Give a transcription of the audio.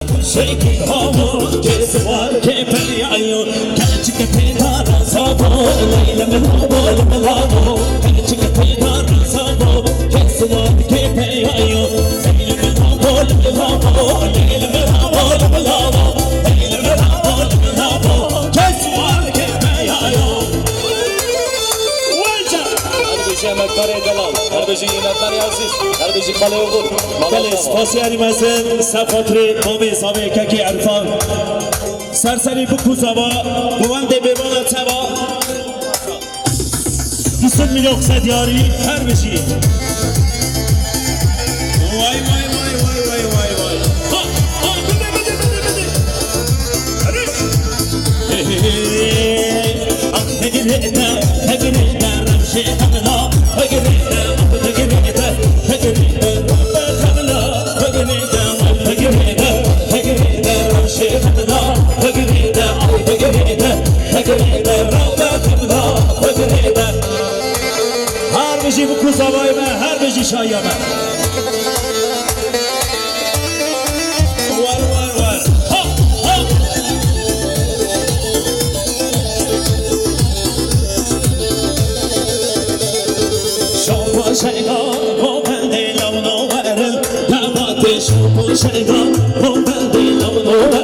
Shaking home, kiss one, keep it on you. Can't you get it on a sabo? Layla me lavo, can't you get it on a sabo? Kiss one, keep it on you. Layla me lavo, layla me lavo. Kiss one, keep it on you. مکتاری دلال، هر دوشی مکتاری عزیز، هر دوشی خاله اوغل. بله، سپاسیانی مزن سفاتری قومی سامی ککی عرفان. سرسری بکو زبا، بوانده ببالا تبا. 20 میلیون سدیاری هر بشی. وای وای وای وای وای وای وای. هر بشی بکو زبای من، هر بشی شایی من. وار وار وار. شما شیدا و بندی لونو ورن، دماغ شما شیدا و بندی لونو ورن.